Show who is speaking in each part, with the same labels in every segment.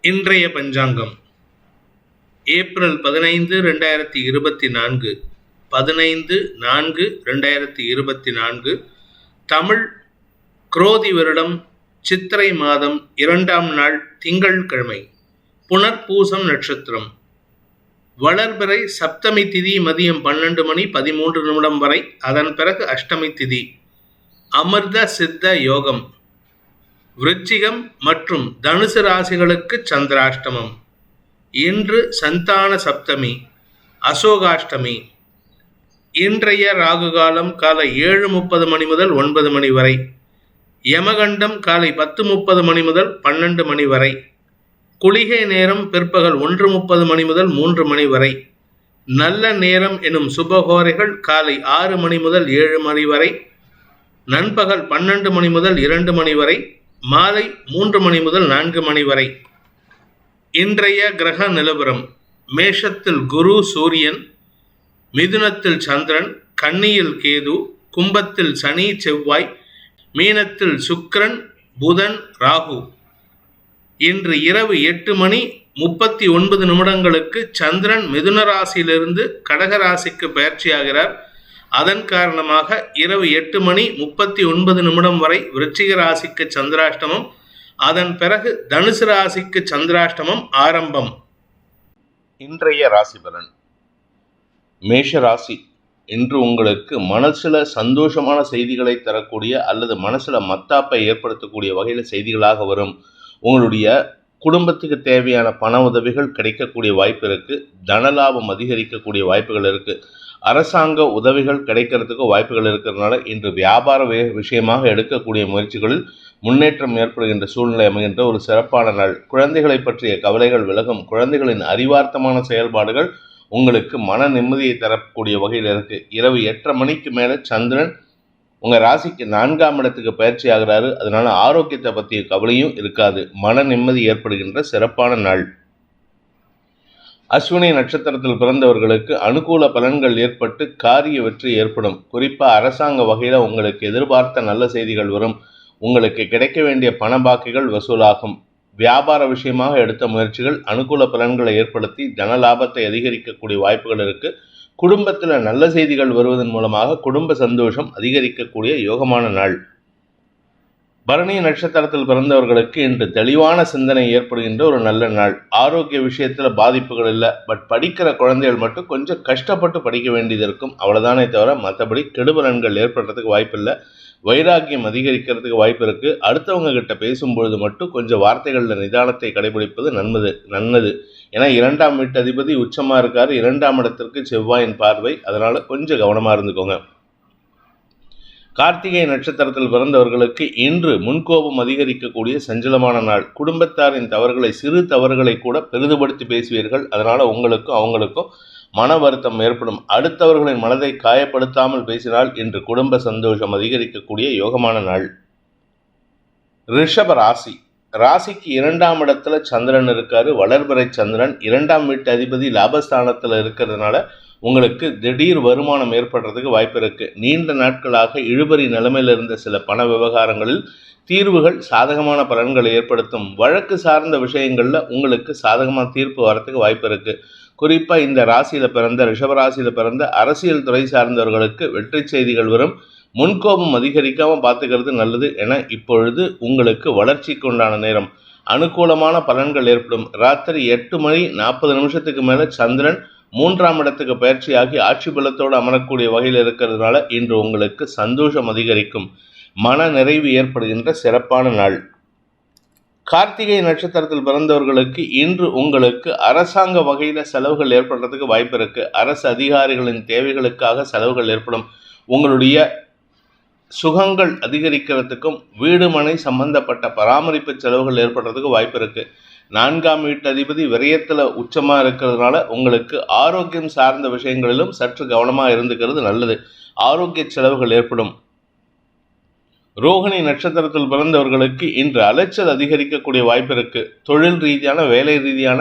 Speaker 1: இன்றைய பஞ்சாங்கம் ஏப்ரல் 15, 2024, 15/4/2024, தமிழ் குரோதி வருடம் சித்திரை மாதம் 2ஆம் நாள் திங்கட்கிழமை, புனர்பூசம் நட்சத்திரம், வளர்பிறை சப்தமி திதி மதியம் 12 மணி 13 நிமிடம் வரை. அதன் பிறகு அஷ்டமி திதி. அமிர்த சித்த யோகம். விருச்சிகம் மற்றும் தனுசு ராசிகளுக்கு சந்திராஷ்டமம். இன்று சந்தான சப்தமி, அசோகாஷ்டமி. இன்றைய ராகுகாலம் காலை 7:30 மணி முதல் 9 மணி வரை. யமகண்டம் காலை 10:30 மணி முதல் 12 மணி வரை. குளிகை நேரம் பிற்பகல் 1:30 மணி முதல் 3 மணி வரை. நல்ல நேரம் எனும் சுபகோரைகள் காலை 6 மணி முதல் 7 மணி வரை, நண்பகல் 12 மணி முதல் 2 மணி வரை, மாலை 3 மணி முதல் 4 மணி வரை. இன்றைய கிரக நிலவரம்: மேஷத்தில் குரு சூரியன், மிதுனத்தில் சந்திரன், கன்னியில் கேது, கும்பத்தில் சனி செவ்வாய், மீனத்தில் சுக்கிரன் புதன் ராகு. இன்று இரவு 8 மணி 39 நிமிடங்களுக்கு சந்திரன் மிதுன ராசியிலிருந்து கடக ராசிக்கு பயிற்சியாகிறார். அதன் காரணமாக இரவு 8 மணி 39 நிமிடம் வரை விருச்சிக ராசிக்கு சந்திராஷ்டமம். அதன் பிறகு தனுசு ராசிக்கு சந்திராஷ்டமம் ஆரம்பம்.
Speaker 2: இன்றைய ராசி பலன். மேஷ ராசி. இன்று உங்களுக்கு மனசுல சந்தோஷமான செய்திகளை தரக்கூடிய அல்லது மனசுல மத்தாப்பை ஏற்படுத்தக்கூடிய வகையில் செய்திகளாக வரும். உங்களுடைய குடும்பத்துக்கு தேவையான பண உதவிகள் கிடைக்கக்கூடிய வாய்ப்பு இருக்கு. தனலாபம் அதிகரிக்கக்கூடிய வாய்ப்புகள் இருக்கு. அரசாங்க உதவிகள் கிடைக்கிறதுக்கு வாய்ப்புகள் இருக்கிறதுனால இன்று வியாபார விஷயமாக எடுக்கக்கூடிய முயற்சிகளில் முன்னேற்றம் ஏற்படுகின்ற சூழ்நிலை அமைகின்ற ஒரு சிறப்பான நாள். குழந்தைகளை பற்றிய கவலைகள் விலகும். குழந்தைகளின் அறிவார்த்தமான செயல்பாடுகள் உங்களுக்கு மன நிம்மதியை தரக்கூடிய வகையில் இருக்கு. இரவு 8:30 மணிக்கு மேலே சந்திரன் உங்கள் ராசிக்கு 4ஆம் இடத்துக்கு பயிற்சி ஆகிறாரு. அதனால ஆரோக்கியத்தை பற்றிய கவலையும் இருக்காது. மன நிம்மதி ஏற்படுகின்ற சிறப்பான நாள். அஸ்வினி நட்சத்திரத்தில் பிறந்தவர்களுக்கு அனுகூல பலன்கள் ஏற்பட்டு காரிய வெற்றி ஏற்படும். குறிப்பாக அரசாங்க வகையில் உங்களுக்கு எதிர்பார்த்த நல்ல செய்திகள் வரும். உங்களுக்கு கிடைக்க வேண்டிய பண பாக்கிகள் வசூலாகும். வியாபார விஷயமாக எடுத்த முயற்சிகள் அனுகூல பலன்களை ஏற்படுத்தி தன லாபத்தை அதிகரிக்கக்கூடிய வாய்ப்புகள் இருக்கு. குடும்பத்தில் நல்ல செய்திகள் வருவதன் மூலமாக குடும்ப சந்தோஷம் அதிகரிக்கக்கூடிய யோகமான நாள். பரணி நட்சத்திரத்தில் பிறந்தவர்களுக்கு இன்று தெளிவான சிந்தனை ஏற்படுகின்ற ஒரு நல்ல நாள். ஆரோக்கிய விஷயத்தில் பாதிப்புகள் இல்லை. பட் படிக்கிற குழந்தைகள் மட்டும் கொஞ்சம் கஷ்டப்பட்டு படிக்க வேண்டியது இருக்கும். அவ்வளோதானே தவிர மற்றபடி கெடுபலன்கள் ஏற்படுறதுக்கு வாய்ப்பு இல்லை. வைராக்கியம் அதிகரிக்கிறதுக்கு வாய்ப்பு இருக்குது. அடுத்தவங்க கிட்ட பேசும்பொழுது மட்டும் கொஞ்சம் வார்த்தைகளில் நிதானத்தை கடைபிடிப்பது நல்லது. ஏன்னா 2ஆம் வீட்டு அதிபதி உச்சமாக இருக்கார். 2ஆம் இடத்திற்கு செவ்வாயின் பார்வை. அதனால் கொஞ்சம் கவனமாக இருந்துக்கோங்க. கார்த்திகை நட்சத்திரத்தில் பிறந்தவர்களுக்கு இன்று முன்கோபம் அதிகரிக்கக்கூடிய சஞ்சலமான நாள். குடும்பத்தாரின் தவறுகளை, சிறு தவறுகளை கூட பெரிதுபடுத்தி பேசுவீர்கள். அதனால் உங்களுக்கும் அவங்களுக்கும் மன வருத்தம் ஏற்படும். அடுத்தவர்களின் மனதை காயப்படுத்தாமல் பேசினால் இன்று குடும்ப சந்தோஷம் அதிகரிக்கக்கூடிய யோகமான நாள். ரிஷப ராசி. ராசிக்கு 2ஆம் இடத்துல சந்திரன் இருக்காரு. வளர்பிறை சந்திரன் 2ஆம் வீட்டு அதிபதி லாபஸ்தானத்தில் இருக்கிறதுனால உங்களுக்கு திடீர் வருமானம் ஏற்படுறதுக்கு வாய்ப்பு இருக்கு. நீண்ட நாட்களாக இழுபறி நிலைமையில் இருந்த சில பண விவகாரங்களில் தீர்வுகள் சாதகமான பலன்களை ஏற்படுத்தும். வழக்கு சார்ந்த விஷயங்களில் உங்களுக்கு சாதகமான தீர்ப்பு வரத்துக்கு வாய்ப்பு இருக்கு. குறிப்பாக இந்த ராசியில் பிறந்த ரிஷபராசியில் பிறந்த அரசியல் துறை சார்ந்தவர்களுக்கு வெற்றி செய்திகள் வரும். முன்கோபம் அதிகரிக்காமல் பார்த்துக்கிறது நல்லது. என இப்பொழுது உங்களுக்கு வளர்ச்சிக்கு உண்டான நேரம். அனுகூலமான பலன்கள் ஏற்படும். ராத்திரி 8 மணி 40 நிமிஷத்துக்கு மேலே சந்திரன் 3ஆம் இடத்துக்கு பயிற்சியாகி ஆட்சி பலத்தோடு அமரக்கூடிய வகையில் இருக்கிறதுனால இன்று உங்களுக்கு சந்தோஷம் அதிகரிக்கும். மன நிறைவு ஏற்படுகின்ற சிறப்பான நாள். கார்த்திகை நட்சத்திரத்தில் பிறந்தவர்களுக்கு இன்று உங்களுக்கு அரசாங்க வகையில் செலவுகள் ஏற்படுறதுக்கு வாய்ப்பு இருக்கு. அரசு அதிகாரிகளின் தேவைகளுக்காக செலவுகள் ஏற்படும். உங்களுடைய சுகங்கள் அதிகரிக்கிறதுக்கும் வீடு மனை சம்பந்தப்பட்ட பராமரிப்பு செலவுகள் ஏற்படுறதுக்கு வாய்ப்பு இருக்கு. 4ஆம் வீட்டு அதிபதி விரயத்தில் உச்சமாக இருக்கிறதுனால உங்களுக்கு ஆரோக்கியம் சார்ந்த விஷயங்களிலும் சற்று கவனமாக இருந்துக்கிறது நல்லது. ஆரோக்கிய செலவுகள் ஏற்படும். ரோகிணி நட்சத்திரத்தில் பிறந்தவர்களுக்கு இன்று அலைச்சல் அதிகரிக்கக்கூடிய வாய்ப்பு இருக்கு. தொழில் ரீதியான வேலை ரீதியான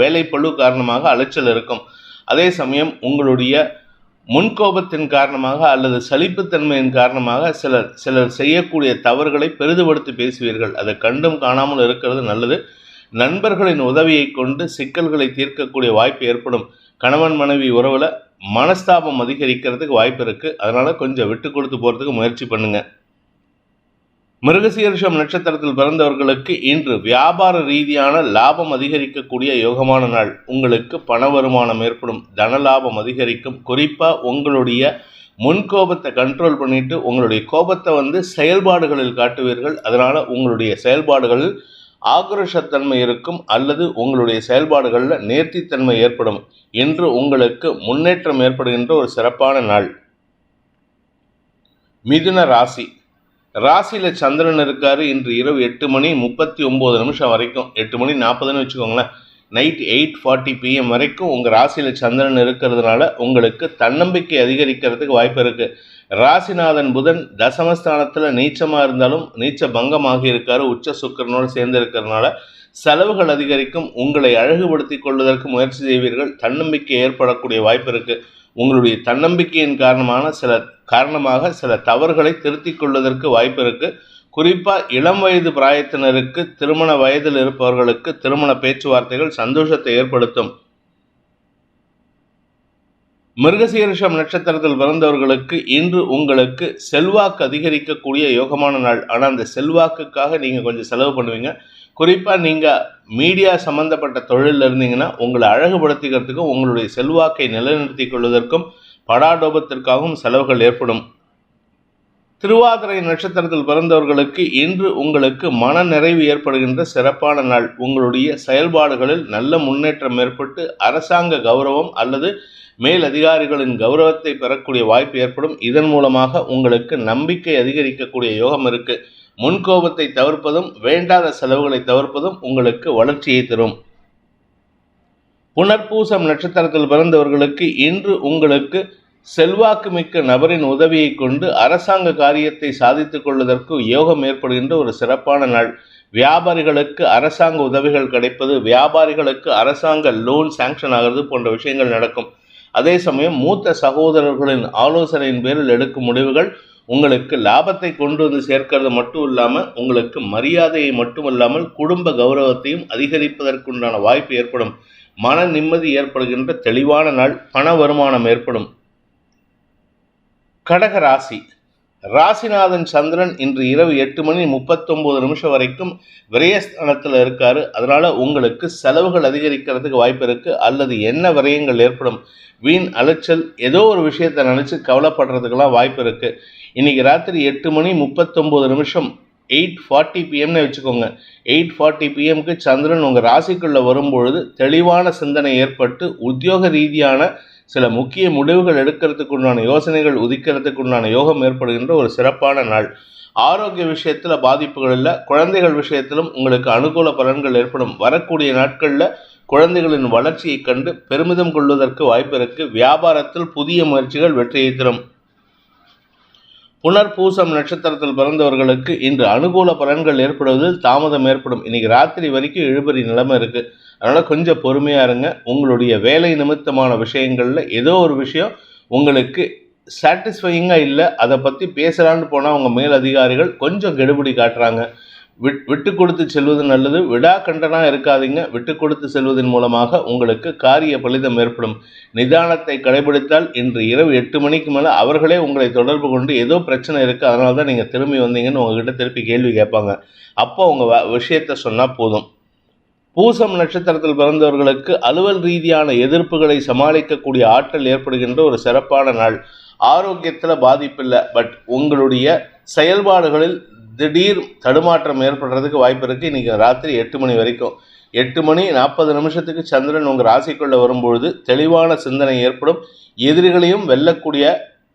Speaker 2: வேலைப்பளு காரணமாக அலைச்சல் இருக்கும். அதே சமயம் உங்களுடைய முன்கோபத்தின் காரணமாக அல்லது சலிப்புத்தன்மையின் காரணமாக சிலர் செய்யக்கூடிய தவறுகளை பெரிதுபடுத்தி பேசுவீர்கள். அதை கண்டும் காணாமல் இருக்கிறது நல்லது. நண்பர்களின் உதவியை கொண்டு சிக்கல்களை தீர்க்கக்கூடிய வாய்ப்பு ஏற்படும். கணவன் மனைவி உறவுல மனஸ்தாபம் அதிகரிக்கிறதுக்கு வாய்ப்பு இருக்கு. அதனால கொஞ்சம் விட்டு கொடுத்து போறதுக்கு முயற்சி பண்ணுங்க. மிருகசீரிஷம் நட்சத்திரத்தில் பிறந்தவர்களுக்கு இன்று வியாபார ரீதியான லாபம் அதிகரிக்கக்கூடிய யோகமான நாள். உங்களுக்கு பண வருமானம் ஏற்படும், தன லாபம் அதிகரிக்கும். குறிப்பா உங்களுடைய முன்கோபத்தை கண்ட்ரோல் பண்ணிட்டு உங்களுடைய கோபத்தை செயல்பாடுகளில் காட்டுவீர்கள். அதனால உங்களுடைய செயல்பாடுகளில் ஆக்ரோஷத்தன்மை இருக்கும் அல்லது உங்களுடைய செயல்பாடுகளில் நேர்த்தித்தன்மை ஏற்படும். இன்று உங்களுக்கு முன்னேற்றம் ஏற்படுகின்ற ஒரு சிறப்பான நாள். மிதுன ராசி. ராசியில சந்திரன் இருக்காரு. இன்று இரவு 8:39 வரைக்கும், 8:40 வச்சுக்கோங்களேன், நைட் 8:40 PM வரைக்கும் உங்கள் ராசியில் சந்திரன் இருக்கிறதுனால உங்களுக்கு தன்னம்பிக்கை அதிகரிக்கிறதுக்கு வாய்ப்பு இருக்குது. ராசிநாதன் புதன் தசமஸ்தானத்தில் நீச்சமாக இருந்தாலும் நீச்ச பங்கமாகி இருக்காரு. உச்ச சுக்கிரனோடு சேர்ந்து இருக்கிறதுனால செலவுகள் அதிகரிக்கும். உங்களை அழகுபடுத்தி கொள்வதற்கு முயற்சி செய்வீர்கள். தன்னம்பிக்கை ஏற்படக்கூடிய வாய்ப்பு இருக்குது. உங்களுடைய தன்னம்பிக்கையின் காரணமாக சில தவறுகளை திருத்திக் கொள்வதற்கு வாய்ப்பு இருக்குது. குறிப்பாக இளம் வயது பிராயத்தினருக்கு, திருமண வயதில் இருப்பவர்களுக்கு திருமண பேச்சுவார்த்தைகள் சந்தோஷத்தை ஏற்படுத்தும். மிருகசீரிஷம் நட்சத்திரத்தில் பிறந்தவர்களுக்கு இன்று உங்களுக்கு செல்வாக்கு அதிகரிக்கக்கூடிய யோகமான நாள். ஆனால் அந்த செல்வாக்குக்காக நீங்கள் கொஞ்சம் செலவு பண்ணுவீங்க. குறிப்பாக நீங்கள் மீடியா சம்மந்தப்பட்ட தொழிலில் இருந்தீங்கன்னா உங்களை அழகுபடுத்திக்கிறதுக்கும் உங்களுடைய செல்வாக்கை நிலைநிறுத்தி கொள்வதற்கும் படாடோபத்திற்காகவும் செலவுகள் ஏற்படும். திருவாதிரை நட்சத்திரத்தில் பிறந்தவர்களுக்கு இன்று உங்களுக்கு மன நிறைவு ஏற்படுகின்ற சிறப்பான நாள். உங்களுடைய செயல்பாடுகளில் நல்ல முன்னேற்றம் ஏற்பட்டு அரசாங்க கௌரவம் அல்லது மேல் அதிகாரிகளின் கௌரவத்தை பெறக்கூடிய வாய்ப்பு ஏற்படும். இதன் மூலமாக உங்களுக்கு நம்பிக்கை அதிகரிக்கக்கூடிய யோகம் இருக்கு. முன்கோபத்தை தவிர்ப்பதும் வேண்டாத செலவுகளை தவிர்ப்பதும் உங்களுக்கு வளர்ச்சியை தரும். புனர்பூசம் நட்சத்திரத்தில் பிறந்தவர்களுக்கு இன்று உங்களுக்கு செல்வாக்கு மிக்க நபரின் உதவியை கொண்டு அரசாங்க காரியத்தை சாதித்துக் கொள்வதற்கு யோகம் ஏற்படுகின்ற ஒரு சிறப்பான நாள். வியாபாரிகளுக்கு அரசாங்க உதவிகள் கிடைப்பது, வியாபாரிகளுக்கு அரசாங்க லோன் சாங்ஷன் ஆகிறது போன்ற விஷயங்கள் நடக்கும். அதே சமயம் மூத்த சகோதரர்களின் ஆலோசனையின் பேரில் எடுக்கும் முடிவுகள் உங்களுக்கு லாபத்தை கொண்டு வந்து சேர்க்கிறது மட்டும் இல்லாமல் உங்களுக்கு மரியாதையை மட்டுமல்லாமல் குடும்ப கௌரவத்தையும் அதிகரிப்பதற்குண்டான வாய்ப்பு ஏற்படும். மன நிம்மதி ஏற்படுகின்ற தெளிவான நாள். பண வருமானம் ஏற்படும். கடக ராசி. ராசிநாதன் சந்திரன் இன்று இரவு 8:39 வரைக்கும் விரயஸ்தானத்தில் இருக்காரு. அதனால உங்களுக்கு செலவுகள் அதிகரிக்கிறதுக்கு வாய்ப்பு இருக்கு அல்லது என்ன விரயங்கள் ஏற்படும். வீண் அலைச்சல், ஏதோ ஒரு விஷயத்தை நினைச்சு கவலைப்படுறதுக்கெல்லாம் வாய்ப்பு இருக்கு. இன்னைக்கு ராத்திரி 8:39 8:40 PMன்னு வச்சுக்கோங்க. 8:40 PMக்கு சந்திரன் உங்கள் ராசிக்குள்ள வரும்பொழுது தெளிவான சிந்தனை ஏற்பட்டு உத்தியோக ரீதியான சில முக்கிய முடிவுகள் எடுக்கிறதுக்கு உண்டான யோசனைகள் உதிக்கிறதுக்கு உண்டான யோகம் ஏற்படுகின்ற ஒரு சிறப்பான நாள். ஆரோக்கிய விஷயத்தில் பாதிப்புகள் இல்லை. குழந்தைகள் விஷயத்திலும் உங்களுக்கு அனுகூல பலன்கள் ஏற்படும். வரக்கூடிய நாட்களில் குழந்தைகளின் வளர்ச்சியை கண்டு பெருமிதம் கொள்வதற்கு வாய்ப்பு இருக்கு. வியாபாரத்தில் புதிய முயற்சிகள் வெற்றியை தரும். புனர்பூசம் நட்சத்திரத்தில் பிறந்தவர்களுக்கு இன்று அனுகூல பலன்கள் ஏற்படுவதில் தாமதம் ஏற்படும். இன்னைக்கு ராத்திரி வரைக்கும் இழுபறி நிலைமை இருக்கு. அதனால கொஞ்சம் பொறுமையா இருங்க. உங்களுடைய வேலை நிமித்தமான விஷயங்கள்ல ஏதோ ஒரு விஷயம் உங்களுக்கு சாட்டிஸ்ஃபையிங்காக இல்லை, அதை பற்றி பேசலான்னு போனால் அவங்க மேல் அதிகாரிகள் கொஞ்சம் கெடுபிடி காட்டுறாங்க. விட்டு கொடுத்து செல்வது நல்லது. விடாக்கண்டனாக இருக்காதீங்க. விட்டு கொடுத்து செல்வதன் மூலமாக உங்களுக்கு காரிய பலிதம் ஏற்படும். நிதானத்தை கடைபிடித்தால் இன்று இரவு 8 மணிக்கு மேலே அவர்களே உங்களை தொடர்பு கொண்டு ஏதோ பிரச்சனை இருக்குது, அதனால தான் நீங்கள் திரும்பி வந்தீங்கன்னு உங்ககிட்ட திருப்பி கேள்வி கேட்பாங்க. அப்போ உங்கள் விஷயத்தை சொன்னால் போதும். பூசம் நட்சத்திரத்தில் பிறந்தவர்களுக்கு அலுவல் ரீதியான எதிர்ப்புகளை சமாளிக்கக்கூடிய ஆற்றல் ஏற்படுகின்ற ஒரு சிறப்பான நாள். ஆரோக்கியத்தில் பாதிப்பில்லை, பட் உங்களுடைய செயல்பாடுகளில் திடீர் தடுமாற்றம் ஏற்படுறதுக்கு வாய்ப்பு இருக்குது. இன்றைக்கி ராத்திரி 8 மணி வரைக்கும் 8:40 சந்திரன் உங்கள் ராசிக்குள்ளே வரும்பொழுது தெளிவான சிந்தனை ஏற்படும். எதிரிகளையும் வெல்லக்கூடிய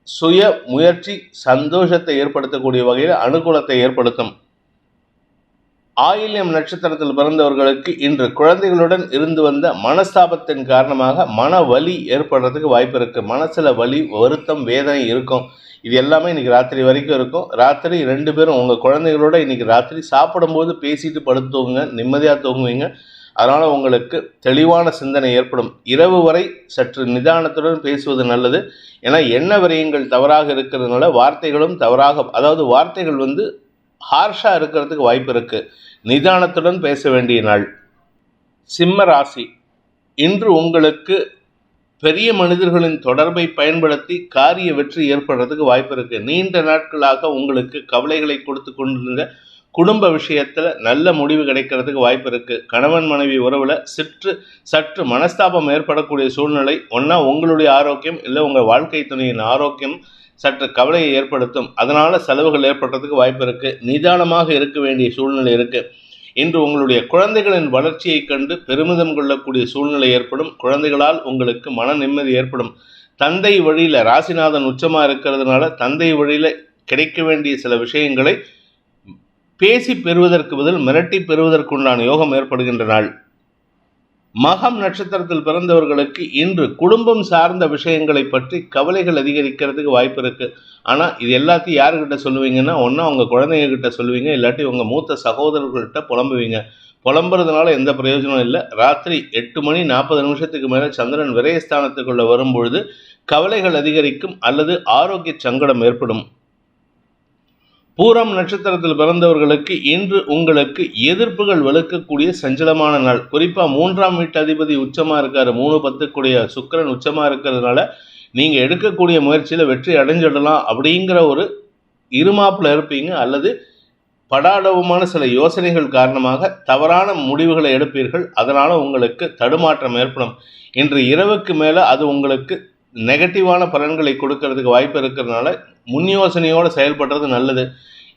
Speaker 2: சுய முயற்சி சந்தோஷத்தை ஏற்படுத்தக்கூடிய வகையில் அனுகூலத்தை ஏற்படுத்தும். ஆயில்யம் நட்சத்திரத்தில் பிறந்தவர்களுக்கு இன்று குழந்தைகளுடன் இருந்து வந்த மனஸ்தாபத்தின் காரணமாக மன வலி ஏற்படுறதுக்கு வாய்ப்பு இருக்குது. மனசில் வலி, வருத்தம், வேதனை இருக்கும். இது எல்லாமே இன்றைக்கி ராத்திரி வரைக்கும் இருக்கும். ராத்திரி 2 பேரும் உங்கள் குழந்தைகளோட இன்றைக்கி ராத்திரி சாப்பிடும்போது பேசிட்டு படுத்துவங்க, நிம்மதியாக தூங்குவீங்க. அதனால் உங்களுக்கு தெளிவான சிந்தனை ஏற்படும். இரவு வரை சற்று நிதானத்துடன் பேசுவது நல்லது. ஏன்னா எண்ண விரயங்கள் தவறாக இருக்கிறதுனால வார்த்தைகளும் தவறாக, அதாவது வார்த்தைகள் ஹார்ஷாக இருக்கிறதுக்கு வாய்ப்பு இருக்குது. நிதானத்துடன் பேச வேண்டிய நாள். சிம்ம ராசி, இன்று உங்களுக்கு பெரிய மனிதர்களின் தொடர்பை பயன்படுத்தி காரிய வெற்றி ஏற்படுறதுக்கு வாய்ப்பு இருக்கு. நீண்ட நாட்களாக உங்களுக்கு கவலைகளை கொடுத்து கொண்டிருந்த குடும்ப விஷயத்துல நல்ல முடிவு கிடைக்கிறதுக்கு வாய்ப்பு இருக்கு. கணவன் மனைவி உறவுல சற்று மனஸ்தாபம் ஏற்படக்கூடிய சூழ்நிலை. ஒன்னா உங்களுடைய ஆரோக்கியம் இல்லை உங்க வாழ்க்கை துணையின் ஆரோக்கியம் சற்று கவலையை ஏற்படுத்தும். அதனால செலவுகள் ஏற்படுறதுக்கு வாய்ப்பு இருக்கு. நிதானமாக இருக்க வேண்டிய சூழ்நிலை இருக்கு. இன்று உங்களுடைய குழந்தைகளின் வளர்ச்சியை கண்டு பெருமிதம் கொள்ளக்கூடிய சூழ்நிலை ஏற்படும். குழந்தைகளால் உங்களுக்கு மன நிம்மதி ஏற்படும். தந்தை வழியில ராசிநாதன் உச்சமா இருக்கிறதுனால தந்தை வழியில கிடைக்க வேண்டிய சில விஷயங்களை பேசி பெறுவதற்கு பதில் மிரட்டி பெறுவதற்குண்டான யோகம் ஏற்படுகின்ற நாள். மகம் நட்சத்திரத்தில் பிறந்தவர்களுக்கு இன்று குடும்பம் சார்ந்த விஷயங்களை பற்றி கவலைகள் அதிகரிக்கிறதுக்கு வாய்ப்பு இருக்கு. ஆனா இது எல்லாத்தையும் யாருக்கிட்ட சொல்லுவீங்கன்னா, ஒன்னா உங்க குழந்தைங்க கிட்ட சொல்லுவீங்க, இல்லாட்டி உங்க மூத்த சகோதரர்கள்ட்ட புலம்புவீங்க. புலம்புறதுனால எந்த பிரயோஜனம் இல்லை. ராத்திரி 8:40 மேல சந்திரன் விரயஸ்தானத்துக்குள்ள வரும்பொழுது கவலைகள் அதிகரிக்கும் அல்லது ஆரோக்கிய சங்கடம் ஏற்படும். பூரம் நட்சத்திரத்தில் பிறந்தவர்களுக்கு இன்று உங்களுக்கு எதிர்ப்புகள் வலுக்கக்கூடிய சஞ்சலமான நாள். குறிப்பா 3ஆம் வீட்டு அதிபதி உச்சமா இருக்காரு. 3-10 சுக்கிரன் உச்சமா இருக்கிறதுனால நீங்க எடுக்கக்கூடிய முயற்சியில வெற்றி அடைஞ்சிடலாம் அப்படிங்கிற ஒரு இருமாப்புல இருப்பீங்க. அல்லது படாடவுமான சில யோசனைகள் காரணமாக தவறான முடிவுகளை எடுப்பீர்கள். அதனால உங்களுக்கு தடுமாற்றம் ஏற்படும். இன்று இரவுக்கு மேல அது உங்களுக்கு நெகட்டிவான பலன்களை கொடுக்கறதுக்கு வாய்ப்பு இருக்கிறதுனால முன் யோசனையோடு செயல்படுறது நல்லது.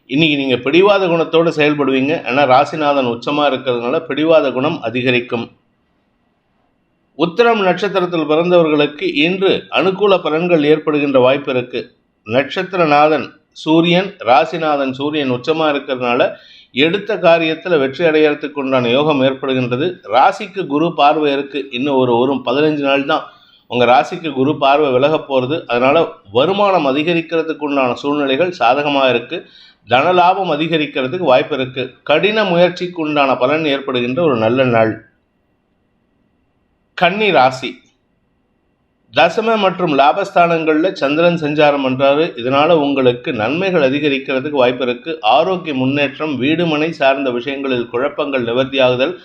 Speaker 2: இன்னைக்கு நீங்க பிடிவாத குணத்தோடு செயல்படுவீங்க. ஏன்னா ராசிநாதன் உச்சமா இருக்கிறதுனால பிடிவாத குணம் அதிகரிக்கும். உத்திரம் நட்சத்திரத்தில் பிறந்தவர்களுக்கு இன்று அனுகூல பலன்கள் ஏற்படுகின்ற வாய்ப்பு இருக்கு. நட்சத்திரநாதன் சூரியன், ராசிநாதன் சூரியன் உச்சமா இருக்கிறதுனால எடுத்த காரியத்தில் வெற்றி அடையறதுக்கு உண்டான யோகம் ஏற்படுகின்றது. ராசிக்கு குரு பார்வை இருக்கு. இன்னும் ஒரு 15 நாள் தான் உங்கள் ராசிக்கு குரு பார்வை விலக போகிறது. அதனால் வருமானம் அதிகரிக்கிறதுக்கு உண்டான சூழ்நிலைகள் சாதகமாக இருக்குது. தனலாபம் அதிகரிக்கிறதுக்கு வாய்ப்பு இருக்குது. கடின முயற்சிக்கு உண்டான பலன் ஏற்படுகின்ற ஒரு நல்ல நாள். கன்னி ராசி, தசம மற்றும் லாபஸ்தானங்களில் சந்திரன் சஞ்சாரம் பண்ணுறாரு. இதனால் உங்களுக்கு நன்மைகள் அதிகரிக்கிறதுக்கு வாய்ப்பு இருக்குது. ஆரோக்கிய முன்னேற்றம், வீடு மனை சார்ந்த விஷயங்களில் குழப்பங்கள் நிவர்த்தியாகுதல்,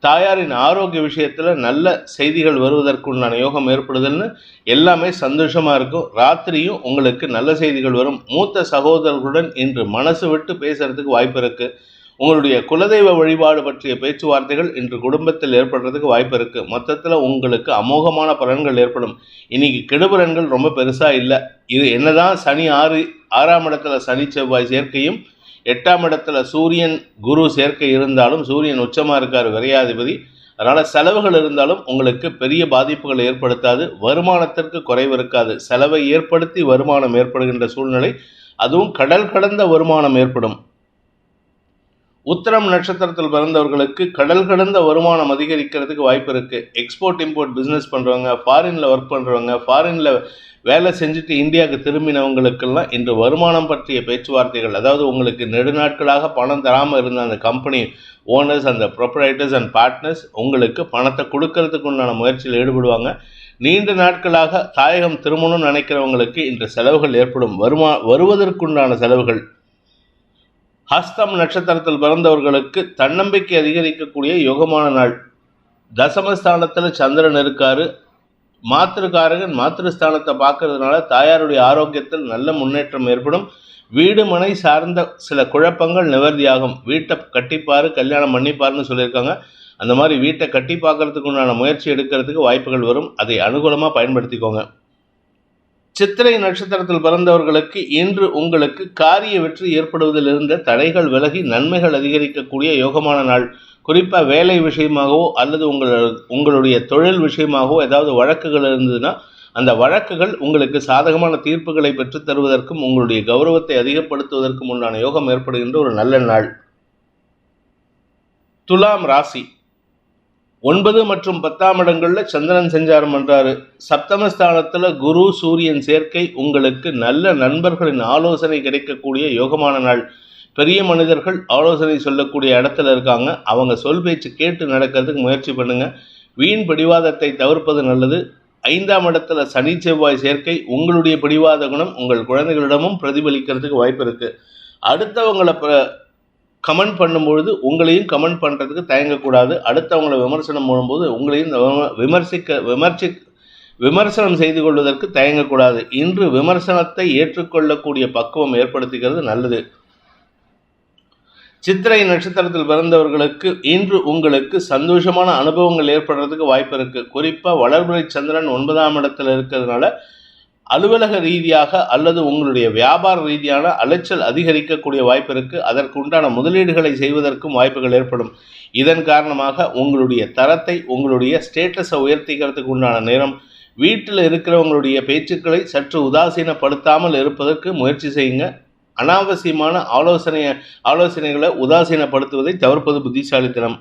Speaker 2: தாயாரின் ஆரோக்கிய விஷயத்தில் நல்ல செய்திகள் வருவதற்குண்டான யோகம் ஏற்படுதல்னு எல்லாமே சந்தோஷமாக இருக்கும். ராத்திரியும் உங்களுக்கு நல்ல செய்திகள் வரும். மூத்த சகோதரர்களுடன் இன்று மனசு விட்டு பேசுறதுக்கு வாய்ப்பு இருக்குது. உங்களுடைய குலதெய்வ வழிபாடு பற்றிய பேச்சுவார்த்தைகள் இன்று குடும்பத்தில் ஏற்படுறதுக்கு வாய்ப்பு இருக்குது. மொத்தத்தில் உங்களுக்கு அமோகமான பலன்கள் ஏற்படும். இன்னைக்கு கெடுபலன்கள் ரொம்ப பெருசாக இல்லை. இது என்னதான் சனி 6ஆம் இடத்துல சனி செவ்வாய் சேர்க்கையும் 8ஆம் இடத்துல சூரியன் குரு சேர்க்கை இருந்தாலும், சூரியன் உச்சமாக இருக்கார் விரையாதிபதி. அதனால் செலவுகள் இருந்தாலும் உங்களுக்கு பெரிய பாதிப்புகள் ஏற்படுத்தாது. வருமானத்திற்கு குறைவு இருக்காது. செலவை ஏற்படுத்தி வருமானம் ஏற்படுகின்ற சூழ்நிலை, அதுவும் கடல் கடந்த வருமானம் ஏற்படும். உத்திரம் நட்சத்திரத்தில் பிறந்தவர்களுக்கு கடல் கடந்த வருமானம் அதிகரிக்கிறதுக்கு வாய்ப்பு இருக்குது. எக்ஸ்போர்ட் இம்போர்ட் பிஸ்னஸ் பண்ணுறவங்க, ஃபாரினில் ஒர்க் பண்ணுறவங்க, ஃபாரினில் வேலை செஞ்சுட்டு இந்தியாவுக்கு திரும்பினவங்களுக்கெல்லாம் இன்று வருமானம் பற்றிய பேச்சுவார்த்தைகள், அதாவது உங்களுக்கு நெடுநாட்களாக பணம் தராமல் இருந்த அந்த கம்பெனி ஓனர்ஸ், அந்த ப்ரொப்ரைட்டர்ஸ் அண்ட் பார்ட்னர்ஸ் உங்களுக்கு பணத்தை கொடுக்கறதுக்கு உண்டான முயற்சியில் ஈடுபடுவாங்க. நீண்ட நாட்களாக தாயகம் திரும்பணும்னு நினைக்கிறவங்களுக்கு இன்று செலவுகள் ஏற்படும். வருவதற்குண்டான செலவுகள். ஹஸ்தம் நட்சத்திரத்தில் பிறந்தவர்களுக்கு தன்னம்பிக்கை அதிகரிக்கக்கூடிய யோகமான நாள். தசமஸ்தானத்தில் சந்திரன் இருக்காரு. மாத்திருக்காரகன் மாத்திருஸ்தானத்தை பார்க்கறதுனால தாயாருடைய ஆரோக்கியத்தில் நல்ல முன்னேற்றம் ஏற்படும். வீடு மனை சார்ந்த சில குழப்பங்கள் நிவர்த்தியாகும். வீட்டை கட்டிப்பாரு, கல்யாணம் பண்ணிப்பாருன்னு சொல்லியிருக்காங்க. அந்த மாதிரி வீட்டை கட்டி பார்க்கறதுக்கு உண்டான முயற்சி எடுக்கிறதுக்கு வாய்ப்புகள் வரும். அதை அனுகூலமாக பயன்படுத்திக்கோங்க. சித்திரை நட்சத்திரத்தில் பிறந்தவர்களுக்கு இன்று உங்களுக்கு காரிய வெற்றி ஏற்படுவதில் இருந்த தடைகள் விலகி நன்மைகள் அதிகரிக்கக்கூடிய யோகமான நாள். குறிப்பாக வேலை விஷயமாகவோ அல்லது உங்களுடைய தொழில் விஷயமாகவோ ஏதாவது வழக்குகள் இருந்ததுன்னா அந்த வழக்குகள் உங்களுக்கு சாதகமான தீர்ப்புகளை பெற்றுத் தருவதற்கும் உங்களுடைய கௌரவத்தை அதிகப்படுத்துவதற்கும் உண்டான யோகம் ஏற்படுகின்ற ஒரு நல்ல நாள். துலாம் ராசி, 9 மற்றும் 10ஆம் இடங்களில் சந்திரன் சஞ்சாரம் பண்ணுறாரு. சப்தமஸ்தானத்தில் குரு சூரியன் சேர்க்கை உங்களுக்கு நல்ல நண்பர்களின் ஆலோசனை கிடைக்கக்கூடிய யோகமான நாள். பெரிய மனிதர்கள் ஆலோசனை சொல்லக்கூடிய இடத்துல இருக்காங்க. அவங்க சொல் பேச்சு கேட்டு நடக்கிறதுக்கு முயற்சி பண்ணுங்க. வீண் பிடிவாதத்தை தவிர்ப்பது நல்லது. 5ஆம் இடத்துல சனி செவ்வாய் சேர்க்கை உங்களுடைய பிடிவாத குணம் உங்கள் குழந்தைகளிடமும் பிரதிபலிக்கிறதுக்கு வாய்ப்பு இருக்குது. அடுத்தவங்களை கமெண்ட் பண்ணும்பொழுது உங்களையும் கமெண்ட் பண்ணுறதுக்கு தயங்கக்கூடாது. அடுத்தவங்களை விமர்சனம் பண்ணும்போது உங்களையும் விமர்சனம் செய்து கொள்வதற்கு தயங்கக்கூடாது. இன்று விமர்சனத்தை ஏற்றுக்கொள்ளக்கூடிய பக்குவம் ஏற்படுத்திக்கிறது நல்லது. சித்திரை நட்சத்திரத்தில் பிறந்தவர்களுக்கு இன்று உங்களுக்கு சந்தோஷமான அனுபவங்கள் ஏற்படுறதுக்கு வாய்ப்பு இருக்கு. குறிப்பா வளர்பிறை சந்திரன் 9ஆம் இடத்துல இருக்கிறதுனால அலுவலக ரீதியாக அல்லது உங்களுடைய வியாபார ரீதியான அலைச்சல் அதிகரிக்கக்கூடிய வாய்ப்பு இருக்கு. அதற்கு உண்டான முதலீடுகளை செய்வதற்கும் வாய்ப்புகள் ஏற்படும். இதன் காரணமாக உங்களுடைய தரத்தை, உங்களுடைய ஸ்டேட்டஸை உயர்த்திக்கிறதுக்கு உண்டான நேரம். வீட்டில் இருக்கிறவங்களுடைய பேச்சுக்களை சற்று உதாசீனப்படுத்தாமல் இருப்பதற்கு முயற்சி செய்யுங்க. அனாவசியமான ஆலோசனைகளை உதாசீனப்படுத்துவதை தவிர்ப்பது புத்திசாலித்தனம்.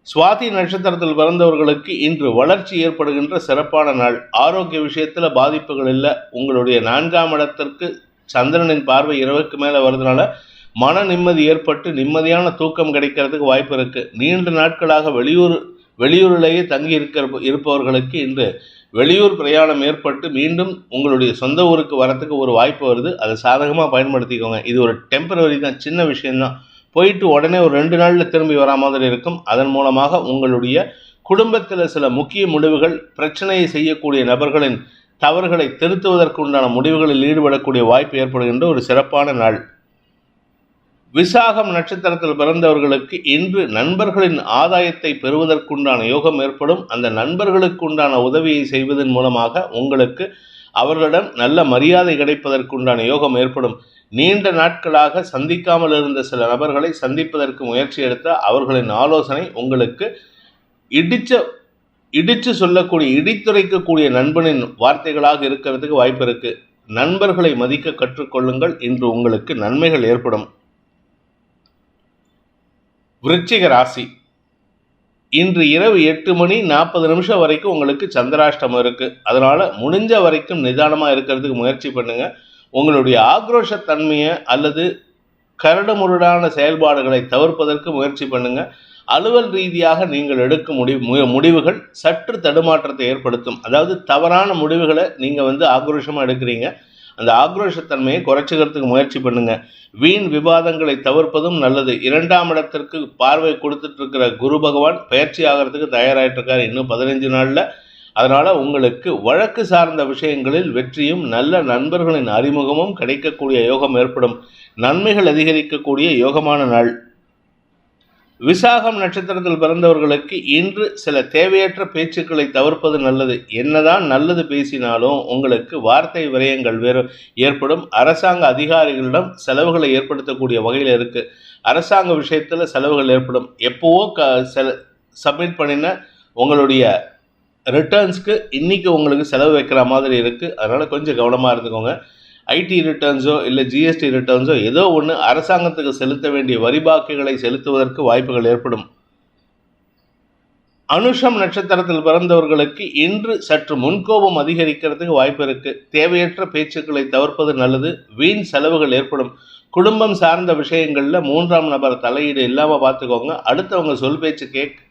Speaker 2: சுவாதி நட்சத்திரத்தில் பிறந்தவர்களுக்கு இன்று வளர்ச்சி ஏற்படுகின்ற சிறப்பான நாள். ஆரோக்கிய விஷயத்தில் பாதிப்புகள் இல்லை. உங்களுடைய 4ஆம் இடத்திற்கு சந்திரனின் பார்வை இரவுக்கு மேலே வருதுனால மன நிம்மதி ஏற்பட்டு நிம்மதியான தூக்கம் கிடைக்கிறதுக்கு வாய்ப்பு இருக்கு. நீண்ட நாட்களாக வெளியூரிலேயே தங்கி இருப்பவர்களுக்கு இன்று வெளியூர் பிரயாணம் ஏற்பட்டு மீண்டும் உங்களுடைய சொந்த ஊருக்கு வரத்துக்கு ஒரு வாய்ப்பு வருது. அதை சாதகமாக பயன்படுத்திக்கோங்க. இது ஒரு டெம்பரவரி தான், சின்ன விஷயம்தான். போயிட்டு உடனே ஒரு 2 நாளில் திரும்பி வரா மாதிரி இருக்கும். அதன் மூலமாக உங்களுடைய குடும்பத்தில் சில முக்கிய முடிவுகள், பிரச்சனையை செய்யக்கூடிய நபர்களின் தவறுகளை திருத்துவதற்கு உண்டான முடிவுகளில் ஈடுபடக்கூடிய வாய்ப்பு ஏற்படுகின்ற ஒரு சிறப்பான நாள். விசாகம் நட்சத்திரத்தில் பிறந்தவர்களுக்கு இன்று நண்பர்களின் ஆதாயத்தை பெறுவதற்குண்டான யோகம் ஏற்படும். அந்த நண்பர்களுக்கு உண்டான உதவியை செய்வதன் மூலமாக உங்களுக்கு அவர்களிடம் நல்ல மரியாதை கிடைப்பதற்குண்டான யோகம் ஏற்படும். நீண்ட நாட்களாக சந்திக்காமல் இருந்த சில நபர்களை சந்திப்பதற்கு முயற்சி எடுத்த அவர்களின் ஆலோசனை உங்களுக்கு இடிச்சு சொல்லக்கூடிய, இடித்துரைக்கக்கூடிய நண்பனின் வார்த்தைகளாக இருக்கிறதுக்கு வாய்ப்பு இருக்கு. நண்பர்களை மதிக்க கற்றுக்கொள்ளுங்கள். இன்று உங்களுக்கு நன்மைகள் ஏற்படும். விருச்சிக ராசி, இன்று இரவு 8:40 வரைக்கும் உங்களுக்கு சந்திராஷ்டமம் இருக்கு. அதனால முடிஞ்ச வரைக்கும் நிதானமாக இருக்கிறதுக்கு முயற்சி பண்ணுங்க. உங்களுடைய ஆக்ரோஷத்தன்மையை அல்லது கரடுமுரடான செயல்பாடுகளை தவிர்ப்பதற்கு முயற்சி பண்ணுங்க. அலுவல் ரீதியாக நீங்கள் எடுக்கும் முடிவுகள் சற்று தடுமாற்றத்தை ஏற்படுத்தும். அதாவது தவறான முடிவுகளை நீங்கள் ஆக்ரோஷமாக எடுக்கிறீங்க. அந்த ஆக்ரோஷத்தன்மையை குறைச்சிக்கிறதுக்கு முயற்சி பண்ணுங்க. வீண் விவாதங்களை தவிர்ப்பதும் நல்லது. 2ஆம் இடத்திற்கு பார்வை கொடுத்துட்டு இருக்கிற குரு பகவான் பயிற்சி ஆகிறதுக்கு தயாராகிட்டு இருக்காரு இன்னும் 15 நாளில். அதனால உங்களுக்கு வழக்கு சார்ந்த விஷயங்களில் வெற்றியும் நல்ல நண்பர்களின் அறிமுகமும் கிடைக்கக்கூடிய யோகம் ஏற்படும். நன்மைகள் அதிகரிக்கக்கூடிய யோகமான நாள். விசாகம் நட்சத்திரத்தில் பிறந்தவர்களுக்கு இன்று சில தேவையற்ற பேச்சுக்களை தவிர்ப்பது நல்லது. என்னதான் நல்லது பேசினாலும் உங்களுக்கு வார்த்தை விரயங்கள் ஏற்படும். அரசாங்க அதிகாரிகளிடம் செலவுகளை ஏற்படுத்தக்கூடிய வகையில் இருக்கு. அரசாங்க விஷயத்தில் செலவுகள் ஏற்படும். எப்போவோ சப்மிட் பண்ணின உங்களுடைய ரிட்டர்ன்ஸ்க்கு இன்னைக்கு உங்களுக்கு செலவு வைக்கிற மாதிரி இருக்கு. அதனால கொஞ்சம் கவனமாக இருந்துக்கோங்க. ஐடி ரிட்டர்ன்ஸோ இல்லை ஜிஎஸ்டி ரிட்டர்ன்ஸோ ஏதோ ஒன்று அரசாங்கத்துக்கு செலுத்த வேண்டிய வரி பாக்கிகளை செலுத்துவதற்கு வாய்ப்புகள் ஏற்படும். அனுஷம் நட்சத்திரத்தில் பிறந்தவர்களுக்கு இன்று சற்று முன்கோபம் அதிகரிக்கிறதுக்கு வாய்ப்பு இருக்கு. தேவையற்ற பேச்சுக்களை தவிர்ப்பது நல்லது. வீண் செலவுகள் ஏற்படும். குடும்பம் சார்ந்த விஷயங்களில் 3ஆம் நபர் தலையீடு இல்லாமல் பார்த்துக்கோங்க. அடுத்தவங்க சொல் பேச்சு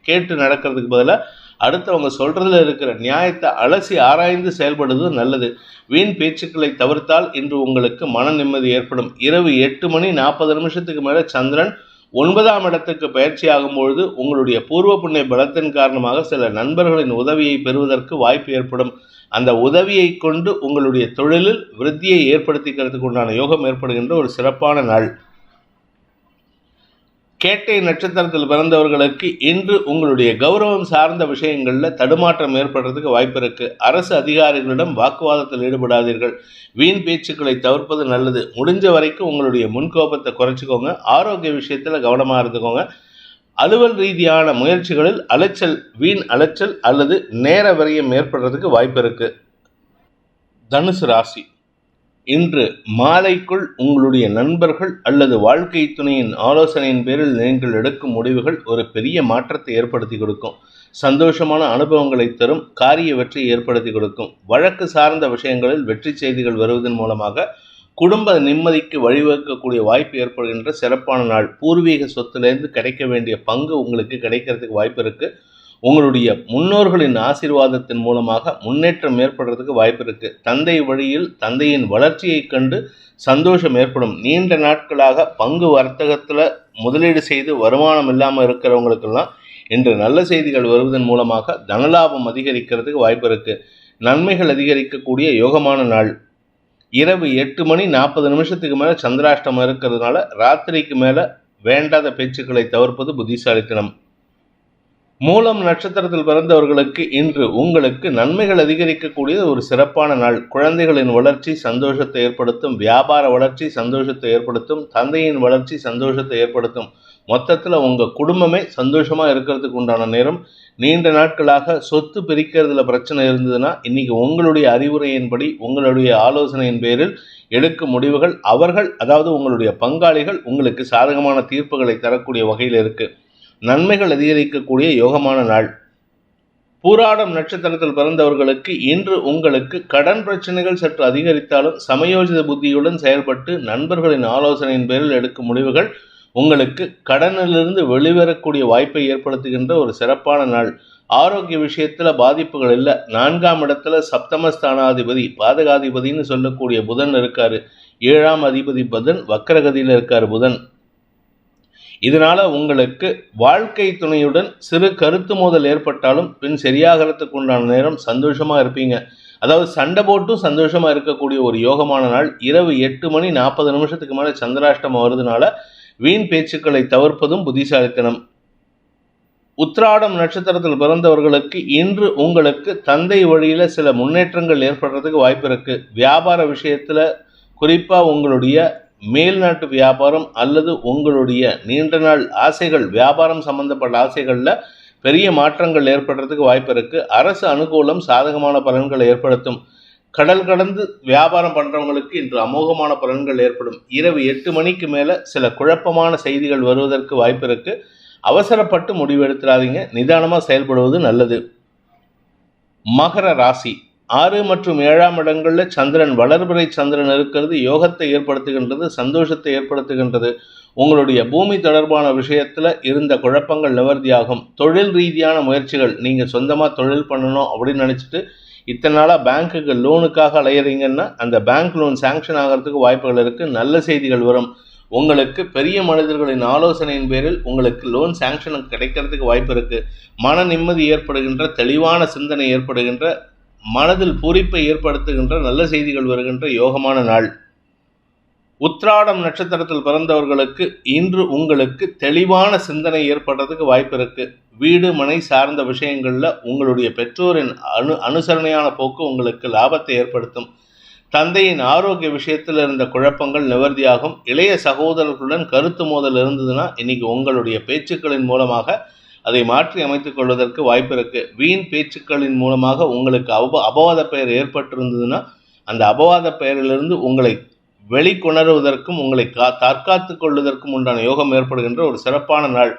Speaker 2: கேட்டு நடக்கிறதுக்கு பதிலாக அடுத்தவங்க சொல்றதுல இருக்கிற நியாயத்தை அலசி ஆராய்ந்து செயல்படுவது நல்லது. வீண் பேச்சுக்களை தவிர்த்தால் இன்று உங்களுக்கு மன நிம்மதி ஏற்படும். இரவு 8:40 மேலே சந்திரன் 9ஆம் இடத்துக்கு பயிற்சி ஆகும்பொழுது உங்களுடைய பூர்வ புண்ணிய பலத்தின் காரணமாக சில நண்பர்களின் உதவியை பெறுவதற்கு வாய்ப்பு ஏற்படும். அந்த உதவியை கொண்டு உங்களுடைய தொழிலில் விருத்தியை ஏற்படுத்திக்கிறதுக்கு உண்டான யோகம் ஏற்படுகின்ற ஒரு சிறப்பான நாள். கேட்டை நட்சத்திரத்தில் பிறந்தவர்களுக்கு இன்று உங்களுடைய கௌரவம் சார்ந்த விஷயங்களில் தடுமாற்றம் ஏற்படுறதுக்கு வாய்ப்பு இருக்கு. அரசு அதிகாரிகளிடம் வாக்குவாதத்தில் ஈடுபடாதீர்கள். வீண் பேச்சுக்களை தவிர்ப்பது நல்லது. முடிஞ்ச வரைக்கும் உங்களுடைய முன்கோபத்தை குறைச்சிக்கோங்க. ஆரோக்கிய விஷயத்தில் கவனமாக இருந்துக்கோங்க. அலுவல் ரீதியான முயற்சிகளில் வீண் அலைச்சல் அல்லது நேர விரயம் ஏற்படுறதுக்கு வாய்ப்பு இருக்கு. தனுசு ராசி, இன்று மாலைக்குள் உங்களுடைய நண்பர்கள் அல்லது வாழ்க்கை துணையின் ஆலோசனையின் பேரில் நீங்கள் எடுக்கும் முடிவுகள் ஒரு பெரிய மாற்றத்தை ஏற்படுத்தி கொடுக்கும். சந்தோஷமான அனுபவங்களை தரும். காரிய வெற்றியை ஏற்படுத்தி கொடுக்கும். வழக்கு சார்ந்த விஷயங்களில் வெற்றி செய்திகள் வருவதன் மூலமாக குடும்ப நிம்மதிக்கு வழிவகுக்கக்கூடிய வாய்ப்பு ஏற்படுகின்ற சிறப்பான நாள். பூர்வீக சொத்துலேருந்து கிடைக்க வேண்டிய பங்கு உங்களுக்கு கிடைக்கிறதுக்கு வாய்ப்பு இருக்கு. உங்களுடைய முன்னோர்களின் ஆசீர்வாதத்தின் மூலமாக முன்னேற்றம் ஏற்படுறதுக்கு வாய்ப்பு இருக்கு. தந்தை வழியில் தந்தையின் வளர்ச்சியை கண்டு சந்தோஷம் ஏற்படும். நீண்ட நாட்களாக பங்கு வர்த்தகத்தில் முதலீடு செய்து வருமானம் இல்லாமல் இருக்கிறவங்களுக்கெல்லாம் இன்று நல்ல செய்திகள் வருவதன் மூலமாக தனலாபம் அதிகரிக்கிறதுக்கு வாய்ப்பு இருக்கு. நன்மைகள் அதிகரிக்கக்கூடிய யோகமான நாள். இரவு 8:40 மேலே சந்திராஷ்டமம் இருக்கிறதுனால ராத்திரிக்கு மேலே வேண்டாத பேச்சுக்களை தவிர்ப்பது புத்திசாலித்தனம். மூலம் நட்சத்திரத்தில் பிறந்தவர்களுக்கு இன்று உங்களுக்கு நன்மைகள் அதிகரிக்கக்கூடிய ஒரு சிறப்பான நாள். குழந்தைகளின் வளர்ச்சி சந்தோஷத்தை ஏற்படுத்தும். வியாபார வளர்ச்சி சந்தோஷத்தை ஏற்படுத்தும். தந்தையின் வளர்ச்சி சந்தோஷத்தை ஏற்படுத்தும். மொத்தத்தில் உங்கள் குடும்பமே சந்தோஷமாக இருக்கிறதுக்கு உண்டான நேரம். நீண்ட நாட்களாக சொத்து பிரிக்கிறதுல பிரச்சனை இருந்ததுன்னா இன்னைக்கு உங்களுடைய அறிவுரையின்படி உங்களுடைய ஆலோசனையின் பேரில் எடுக்கும் முடிவுகள் அதாவது உங்களுடைய பங்காளிகள் உங்களுக்கு சாதகமான தீர்ப்புகளை தரக்கூடிய வகையில் இருக்கு. நன்மைகள் அதிகரிக்கக்கூடிய யோகமான நாள். பூராடம் நட்சத்திரத்தில் பிறந்தவர்களுக்கு இன்று உங்களுக்கு கடன் பிரச்சனைகள் சற்று அதிகரித்தாலும் சமயோஜித புத்தியுடன் செயல்பட்டு நண்பர்களின் ஆலோசனையின் பேரில் எடுக்கும் முடிவுகள் உங்களுக்கு கடனிலிருந்து வெளிவரக்கூடிய வாய்ப்பை ஏற்படுத்துகின்ற ஒரு சிறப்பான நாள். ஆரோக்கிய விஷயத்தில் பாதிப்புகள் இல்லை. 4ஆம் இடத்துல சப்தமஸ்தானாதிபதி பாதகாதிபதினு சொல்லக்கூடிய புதன் இருக்காரு. 7ஆம் அதிபதி புதன் வக்கரகதியில் இருக்காரு புதன். இதனால உங்களுக்கு வாழ்க்கை துணையுடன் சிறு கருத்து மோதல் ஏற்பட்டாலும் பின் சரியாகிறதுக்கு உண்டான நேரம். சந்தோஷமா இருப்பீங்க. அதாவது சண்டை போட்டும் சந்தோஷமா இருக்கக்கூடிய ஒரு யோகமான நாள். இரவு 8:40 மேலே சந்திராஷ்டமம் வருதுனால வீண் பேச்சுக்களை தவிர்ப்பதும் புத்திசாலித்தனம். உத்திராடம் நட்சத்திரத்தில் பிறந்தவர்களுக்கு இன்று உங்களுக்கு தந்தை வழியில் சில முன்னேற்றங்கள் ஏற்படுறதுக்கு வாய்ப்பு இருக்கு. வியாபார விஷயத்தில் குறிப்பாக உங்களுடைய மேல்நாட்டு வியாபாரம் அல்லது உங்களுடைய நீண்ட நாள் ஆசைகள், வியாபாரம் சம்பந்தப்பட்ட ஆசைகளில் பெரிய மாற்றங்கள் ஏற்படுறதுக்கு வாய்ப்பு இருக்கு. அரசு அனுகூலம் சாதகமான பலன்களை ஏற்படுத்தும். கடல் கடந்து வியாபாரம் பண்ணுறவங்களுக்கு இன்று அமோகமான பலன்கள் ஏற்படும். இரவு 8 மேலே சில குழப்பமான செய்திகள் வருவதற்கு வாய்ப்பு இருக்கு. அவசரப்பட்டு முடிவெடுத்துடாதீங்க. நிதானமாக செயல்படுவது நல்லது. மகர ராசி. 6 மற்றும் 7ஆம் இடங்களில் சந்திரன், வளர்பிறை சந்திரன் இருக்கிறது. யோகத்தை ஏற்படுத்துகின்றது, சந்தோஷத்தை ஏற்படுத்துகின்றது. உங்களுடைய பூமி தொடர்பான விஷயத்தில் இருந்த குழப்பங்கள் நிவர்த்தியாகும். தொழில் ரீதியான முயற்சிகள், நீங்கள் சொந்தமாக தொழில் பண்ணணும் அப்படின்னு நினச்சிட்டு இத்தனை நாளாக பேங்க்குக்கு லோனுக்காக அலையிறீங்கன்னா அந்த பேங்க் லோன் சாங்ஷன் ஆகிறதுக்கு வாய்ப்புகள் இருக்குது. நல்ல செய்திகள் வரும். உங்களுக்கு பெரிய மனிதர்களின் ஆலோசனையின் பேரில் உங்களுக்கு லோன் சாங்ஷன் கிடைக்கிறதுக்கு வாய்ப்பு இருக்குது. மன நிம்மதி ஏற்படுகின்ற, தெளிவான சிந்தனை ஏற்படுகின்ற, மனதில் பூரிப்பை ஏற்படுத்துகின்ற நல்ல செய்திகள் வருகின்ற யோகமான நாள். உத்திராடம் நட்சத்திரத்தில் பிறந்தவர்களுக்கு இன்று உங்களுக்கு தெளிவான சிந்தனை ஏற்படுறதுக்கு வாய்ப்பு இருக்கு. வீடு மனை சார்ந்த விஷயங்களில் உங்களுடைய பெற்றோரின் அனுசரணையான போக்கு உங்களுக்கு லாபத்தை ஏற்படுத்தும். தந்தையின் ஆரோக்கிய விஷயத்தில் இருந்த குழப்பங்கள் நிவர்த்தியாகும். இளைய சகோதரர்களுடன் கருத்து மோதல் இருந்ததுன்னா இன்னைக்கு உங்களுடைய பேச்சுக்களின் மூலமாக அதை மாற்றி அமைத்துக் கொள்வதற்கு வாய்ப்பு இருக்கு. வீண் பேச்சுக்களின் மூலமாக உங்களுக்கு அபவாத பெயர் ஏற்பட்டிருந்ததுன்னா அந்த அபவாத பெயரிலிருந்து உங்களை வெளிக்கொணருவதற்கும் உங்களை தற்காத்து கொள்வதற்கும் உண்டான யோகம் ஏற்படுகின்ற ஒரு சிறப்பான நாள்.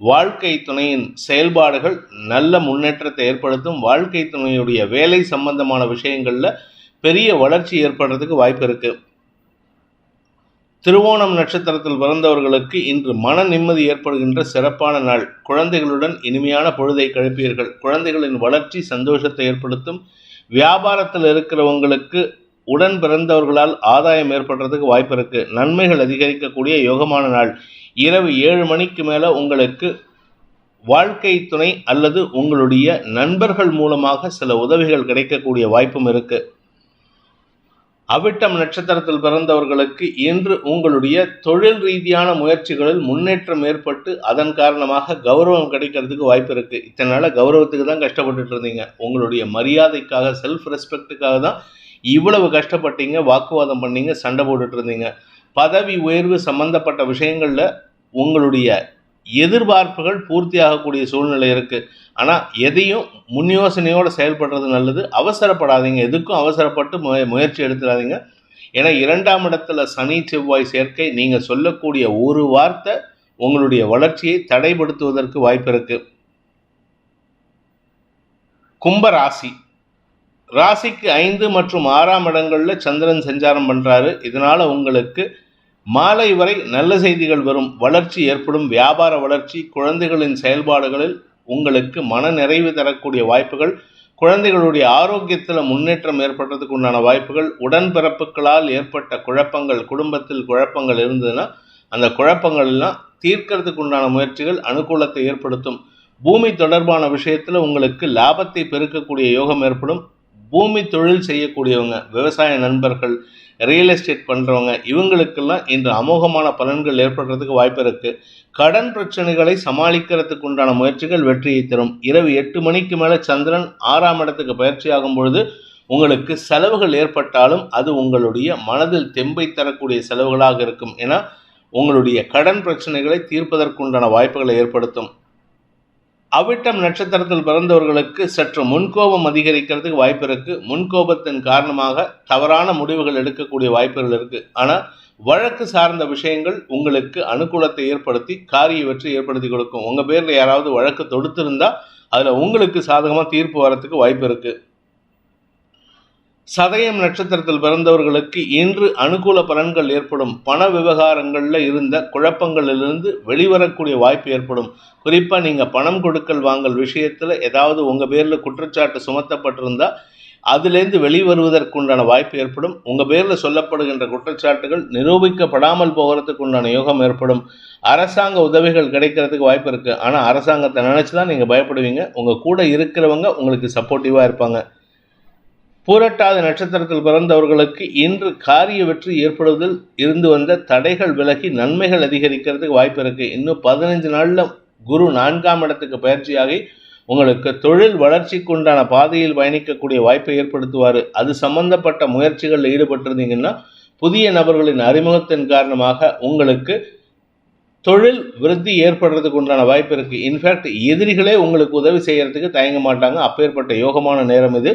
Speaker 2: வாழ்க்கை துணையின் செயல்பாடுகள் நல்ல முன்னேற்றத்தை ஏற்படுத்தும். வாழ்க்கை துணையுடைய வேலை சம்பந்தமான விஷயங்களில் பெரிய வளர்ச்சி ஏற்படுறதுக்கு வாய்ப்பு இருக்கு. திருவோணம் நட்சத்திரத்தில் பிறந்தவர்களுக்கு இன்று மன நிம்மதி ஏற்படுகின்ற சிறப்பான நாள். குழந்தைகளுடன் இனிமையான பொழுதை கழிப்பீர்கள். குழந்தைகளின் வளர்ச்சி சந்தோஷத்தை ஏற்படுத்தும். வியாபாரத்தில் இருக்கிறவங்களுக்கு உடன் பிறந்தவர்களால் ஆதாயம் ஏற்படுறதுக்கு வாய்ப்பு இருக்கு. நன்மைகள் அதிகரிக்கக்கூடிய யோகமான நாள். இரவு 7 மேலே உங்களுக்கு வாழ்க்கை துணை அல்லது உங்களுடைய நண்பர்கள் மூலமாக சில உதவிகள் கிடைக்கக்கூடிய வாய்ப்பும் இருக்கு. அவிட்டம் நட்சத்திரத்தில் பிறந்தவர்களுக்கு இன்று உங்களுடைய தொழில் ரீதியான முயற்சிகளில் முன்னேற்றம் ஏற்பட்டு அதன் காரணமாக கௌரவம் கிடைக்கிறதுக்கு வாய்ப்பு இருக்கு. இத்தனை நாள கௌரவத்துக்கு தான் கஷ்டப்பட்டுட்டு இருந்தீங்க. உங்களுடைய மரியாதைக்காக, செல்ஃப் ரெஸ்பெக்டுக்காக தான் இவ்வளவு கஷ்டப்பட்டீங்க, வாக்குவாதம் பண்ணீங்க, சண்டை போட்டுட்டு இருந்தீங்க. பதவி உயர்வு சம்பந்தப்பட்ட விஷயங்களில் உங்களுடைய எதிர்பார்ப்புகள் பூர்த்தியாகக்கூடிய சூழ்நிலை இருக்குது. ஆனால் எதையும் முன் யோசனையோடு செயல்படுறது நல்லது. அவசரப்படாதீங்க. எதுக்கும் அவசரப்பட்டு முயற்சி எடுத்துடாதீங்க. ஏன்னா 2ஆம் இடத்துல சனி செவ்வாய் சேர்க்கை. நீங்கள் சொல்லக்கூடிய ஒரு வார்த்தை உங்களுடைய வளர்ச்சியை தடைப்படுத்துவதற்கு வாய்ப்பு இருக்குது. கும்பராசி. ராசிக்கு 5 மற்றும் 6ஆம் இடங்களில் சந்திரன் சஞ்சாரம் பண்ணுறாரு. இதனால் உங்களுக்கு மாலை வரை நல்ல செய்திகள் வரும். வளர்ச்சி ஏற்படும். வியாபார வளர்ச்சி, குழந்தைகளின் செயல்பாடுகளில் உங்களுக்கு மன நிறைவு தரக்கூடிய வாய்ப்புகள், குழந்தைகளுடைய ஆரோக்கியத்தில் முன்னேற்றம் ஏற்படுறதுக்கு உண்டான வாய்ப்புகள், உடன்பிறப்புகளால் ஏற்பட்ட குழப்பங்கள், குடும்பத்தில் குழப்பங்கள் இருந்ததுன்னா அந்த குழப்பங்கள் எல்லாம் தீர்க்கறதுக்கு உண்டான முயற்சிகள் அனுகூலத்தை ஏற்படுத்தும். பூமி தொடர்பான விஷயத்தில் உங்களுக்கு லாபத்தை பெருக்கக்கூடிய யோகம் ஏற்படும். பூமி தொழில் செய்யக்கூடியவங்க, விவசாய நண்பர்கள், ரியல் எஸ்டேட் பண்ணுறவங்க, இவங்களுக்கெல்லாம் இன்று அமோகமான பலன்கள் ஏற்படுறதுக்கு வாய்ப்பு இருக்குது. கடன் பிரச்சனைகளை சமாளிக்கிறதுக்கு உண்டான முயற்சிகள் வெற்றியை தரும். இரவு 8 மணிக்கு மேலே சந்திரன் 6ஆம் இடத்துக்கு பயிற்சி ஆகும் பொழுது உங்களுக்கு செலவுகள் ஏற்பட்டாலும் அது உங்களுடைய மனதில் தெம்பை தரக்கூடிய செலவுகளாக இருக்கும். ஏன்னா உங்களுடைய கடன் பிரச்சனைகளை தீர்ப்பதற்குண்டான வாய்ப்புகளை ஏற்படுத்தும். அவிட்டம் நட்சத்திரத்தில் பிறந்தவர்களுக்கு சற்று முன்கோபம் அதிகரிக்கிறதுக்கு வாய்ப்பு இருக்குது. முன்கோபத்தின் காரணமாக தவறான முடிவுகள் எடுக்கக்கூடிய வாய்ப்புகள் இருக்குது. ஆனால் வழக்கு சார்ந்த விஷயங்கள் உங்களுக்கு அனுகூலத்தை ஏற்படுத்தி காரிய வெற்றி ஏற்படுத்தி கொடுக்கும். உங்கள் பேரில் யாராவது வழக்கு தொடுத்திருந்தால் அதில் உங்களுக்கு சாதகமாக தீர்ப்பு வரத்துக்கு வாய்ப்பு இருக்குது. சதயம் நட்சத்திரத்தில் பிறந்தவர்களுக்கு இன்று அனுகூல பலன்கள் ஏற்படும். பண விவகாரங்களில் இருந்த குழப்பங்களிலிருந்து வெளிவரக்கூடிய வாய்ப்பு ஏற்படும். குறிப்பாக நீங்கள் பணம் கொடுக்கல் வாங்கல் விஷயத்தில் ஏதாவது உங்கள் பேரில் குற்றச்சாட்டு சுமத்தப்பட்டிருந்தால் அதிலேருந்து வெளிவருவதற்குண்டான வாய்ப்பு ஏற்படும். உங்கள் பேரில் சொல்லப்படுகின்ற குற்றச்சாட்டுகள் நிரூபிக்கப்படாமல் போகிறதுக்கு உண்டான யோகம் ஏற்படும். அரசாங்க உதவிகள் கிடைக்கிறதுக்கு வாய்ப்பு இருக்குது. ஆனால் அரசாங்கத்தை நினச்சி தான் நீங்கள் பயப்படுவீங்க. உங்கள் கூட இருக்கிறவங்க உங்களுக்கு சப்போர்ட்டிவாக இருப்பாங்க. பூரட்டாதி நட்சத்திரத்தில் பிறந்தவர்களுக்கு இன்று காரிய வெற்றி ஏற்படுவதில் இருந்து வந்த தடைகள் விலகி நன்மைகள் அதிகரிக்கிறதுக்கு வாய்ப்பு இருக்குது. இன்னும் 15 நாளில் குரு 4ஆம் இடத்துக்கு பயிற்சியாகி உங்களுக்கு தொழில் வளர்ச்சிக்கு உண்டான பாதையில் பயணிக்கக்கூடிய வாய்ப்பை ஏற்படுத்துவார். அது சம்பந்தப்பட்ட முயற்சிகளில் ஈடுபட்டிருந்தீங்கன்னா புதிய நபர்களின் அறிமுகத்தின் காரணமாக உங்களுக்கு தொழில் விருத்தி ஏற்படுறதுக்கு உண்டான வாய்ப்பு இருக்குது. இன்ஃபேக்ட் எதிரிகளே உங்களுக்கு உதவி செய்கிறதுக்கு தயங்க மாட்டாங்க. அப்பேற்பட்ட யோகமான நேரம் இது.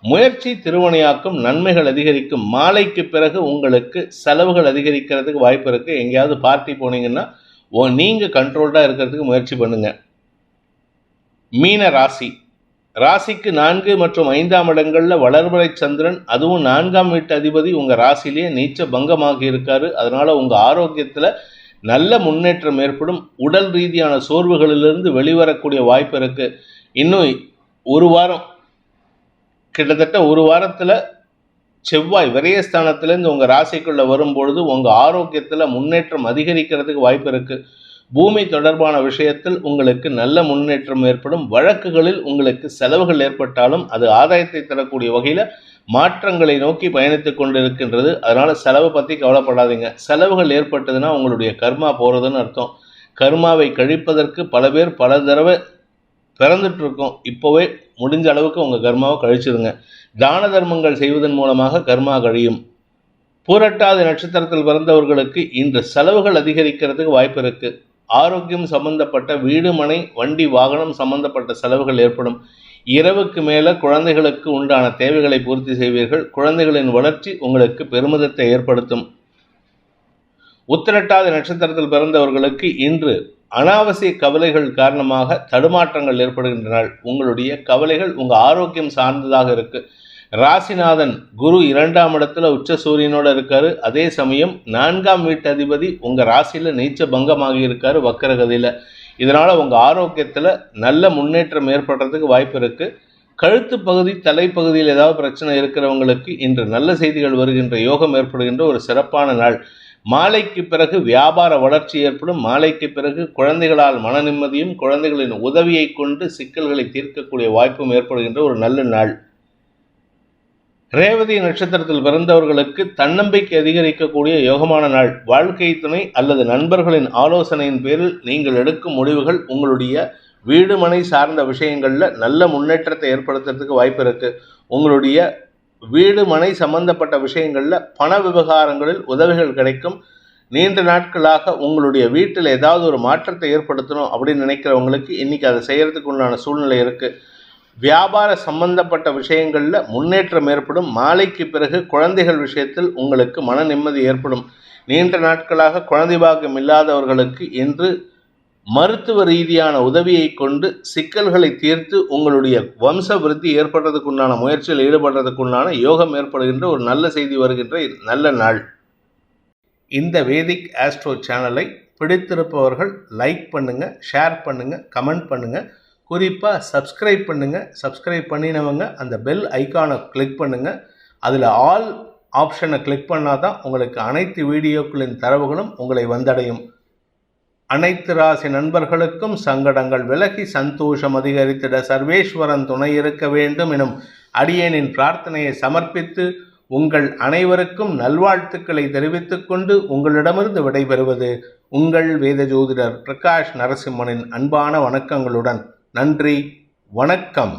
Speaker 2: முயற்சி திருவனையாக்கும், நன்மைகள் அதிகரிக்கும். மாலைக்கு பிறகு உங்களுக்கு செலவுகள் அதிகரிக்கிறதுக்கு வாய்ப்பு இருக்குது. எங்கேயாவது பார்ட்டி போனீங்கன்னா நீங்கள் கண்ட்ரோல்டாக இருக்கிறதுக்கு முயற்சி பண்ணுங்கள். மீன ராசிக்கு 4 மற்றும் 5ஆம் இடங்களில் வளர்பிறை சந்திரன், அதுவும் 4ஆம் வீட்டு அதிபதி உங்கள் ராசிலேயே நீச்ச பங்கமாகி இருக்காரு. அதனால் உங்கள் ஆரோக்கியத்தில் நல்ல முன்னேற்றம் ஏற்படும். உடல் ரீதியான சோர்வுகளிலிருந்து வெளிவரக்கூடிய வாய்ப்பு இருக்குது. இன்னும் ஒரு வாரம், கிட்டத்தட்ட ஒரு வாரத்தில் செவ்வாய் விரயஸ்தானத்திலேருந்து உங்கள் ராசிக்குள்ளே வரும்பொழுது உங்கள் ஆரோக்கியத்தில் முன்னேற்றம் அதிகரிக்கிறதுக்கு வாய்ப்பு இருக்குது. பூமி தொடர்பான விஷயத்தில் உங்களுக்கு நல்ல முன்னேற்றம் ஏற்படும். வழக்குகளில் உங்களுக்கு செலவுகள் ஏற்பட்டாலும் அது ஆதாயத்தை தரக்கூடிய வகையில் மாற்றங்களை நோக்கி பயணித்து கொண்டிருக்கின்றது. அதனால் செலவை பற்றி கவலைப்படாதீங்க. செலவுகள் ஏற்பட்டதுன்னா உங்களுடைய கர்மா போகிறதுன்னு அர்த்தம். கர்மாவை கழிப்பதற்கு பல பேர் பல தடவை பிறந்துட்டு இருக்கோம். இப்போவே முடிஞ்ச அளவுக்கு உங்கள் கர்மாவை கழிச்சிடுங்க. தான தர்மங்கள் செய்வதன் மூலமாக கர்மா கழியும். பூரட்டாதி நட்சத்திரத்தில் பிறந்தவர்களுக்கு இன்று செலவுகள் அதிகரிக்கிறதுக்கு வாய்ப்பு இருக்குது. ஆரோக்கியம் சம்பந்தப்பட்ட வீடு, மனை, வண்டி, வாகனம் சம்பந்தப்பட்ட செலவுகள் ஏற்படும். இரவுக்கு மேலே குழந்தைகளுக்கு உண்டான தேவைகளை பூர்த்தி செய்வீர்கள். குழந்தைகளின் வளர்ச்சி உங்களுக்கு பெருமிதத்தை ஏற்படுத்தும். உத்திரட்டாதி நட்சத்திரத்தில் பிறந்தவர்களுக்கு இன்று அனாவசிய கவலைகள் காரணமாக தடுமாற்றங்கள் ஏற்படுகின்றன. உங்களுடைய கவலைகள் உங்கள் ஆரோக்கியம் சார்ந்ததாக இருக்குது. ராசிநாதன் குரு 2ஆம் இடத்துல உச்ச சூரியனோடு இருக்காரு. அதே சமயம் 4ஆம் வீட்டு அதிபதி உங்கள் ராசியில் நீச்ச பங்கமாகி இருக்காரு வக்கரகதியில். இதனால் உங்கள் ஆரோக்கியத்தில் நல்ல முன்னேற்றம் ஏற்படுறதுக்கு வாய்ப்பு இருக்குது. கழுத்து பகுதி, தலைப்பகுதியில் ஏதாவது பிரச்சனை இருக்கிறவங்களுக்கு இன்று நல்ல செய்திகள் வருகின்ற யோகம் ஏற்படுகின்ற ஒரு சிறப்பான நாள். மாலைக்கு பிறகு வியாபார வளர்ச்சி ஏற்படும். மாலைக்கு பிறகு குழந்தைகளால் மன நிம்மதியும் குழந்தைகளின் உதவியை கொண்டு சிக்கல்களை தீர்க்கக்கூடிய வாய்ப்பும் ஏற்படுகின்ற ஒரு நல்ல நாள். ரேவதி நட்சத்திரத்தில் பிறந்தவர்களுக்கு தன்னம்பிக்கை அதிகரிக்கக்கூடிய யோகமான நாள். வாழ்க்கை துணை அல்லது நண்பர்களின் ஆலோசனையின் பேரில் நீங்கள் எடுக்கும் முடிவுகள் உங்களுடைய வீடு, மனை சார்ந்த விஷயங்களில் நல்ல முன்னேற்றத்தை ஏற்படுத்துறதுக்கு வாய்ப்பு இருக்குது. உங்களுடைய வீடு, மனை சம்பந்தப்பட்ட விஷயங்களில் பண விவகாரங்களில் உதவிகள் கிடைக்கும். நீண்ட நாட்களாக உங்களுடைய வீட்டில் ஏதாவது ஒரு மாற்றத்தை ஏற்படுத்தணும் அப்படின்னு நினைக்கிறவங்களுக்கு இன்றைக்கி அதை செய்கிறதுக்கு உண்டான சூழ்நிலை இருக்குது. வியாபார சம்பந்தப்பட்ட விஷயங்களில் முன்னேற்றம் ஏற்படும். மாலைக்கு பிறகு குழந்தைகள் விஷயத்தில் உங்களுக்கு மன நிம்மதி ஏற்படும். நீண்ட நாட்களாக குழந்தை பாக்கியம் இல்லாதவர்களுக்கு இன்று மருத்துவ ரீதியான உதவியை கொண்டு சிக்கல்களை தீர்த்து உங்களுடைய வம்ச விருத்தி ஏற்படுறதுக்குண்டான முயற்சியில் ஈடுபடுறதுக்குண்டான யோகம் ஏற்படுகின்ற ஒரு நல்ல செய்தி வருகின்ற நல்ல நாள். இந்த வேதிக் ஆஸ்ட்ரோ சேனலை பிடித்திருப்பவர்கள் லைக் பண்ணுங்கள், ஷேர் பண்ணுங்கள், கமெண்ட் பண்ணுங்கள். குறிப்பாக சப்ஸ்கிரைப் பண்ணுங்கள். சப்ஸ்கிரைப் பண்ணினவங்க அந்த பெல் ஐக்கானை கிளிக் பண்ணுங்கள். அதில் ஆல் ஆப்ஷனை கிளிக் பண்ணால் தான் உங்களுக்கு அனைத்து வீடியோக்களின் தரவுகளும் உங்களை வந்தடையும். அனைத்து ராசி நண்பர்களுக்கும் சங்கடங்கள் விலகி சந்தோஷம் அதிகரித்திட சர்வேஸ்வரன் துணை இருக்க வேண்டும் எனும் அடியேனின் பிரார்த்தனையை சமர்ப்பித்து உங்கள் அனைவருக்கும் நல்வாழ்த்துக்களை தெரிவித்துக் கொண்டு உங்களிடமிருந்து விடைபெறுவது உங்கள் வேத ஜோதிடர் பிரகாஷ் நரசிம்மனின் அன்பான வணக்கங்களுடன். நன்றி, வணக்கம்.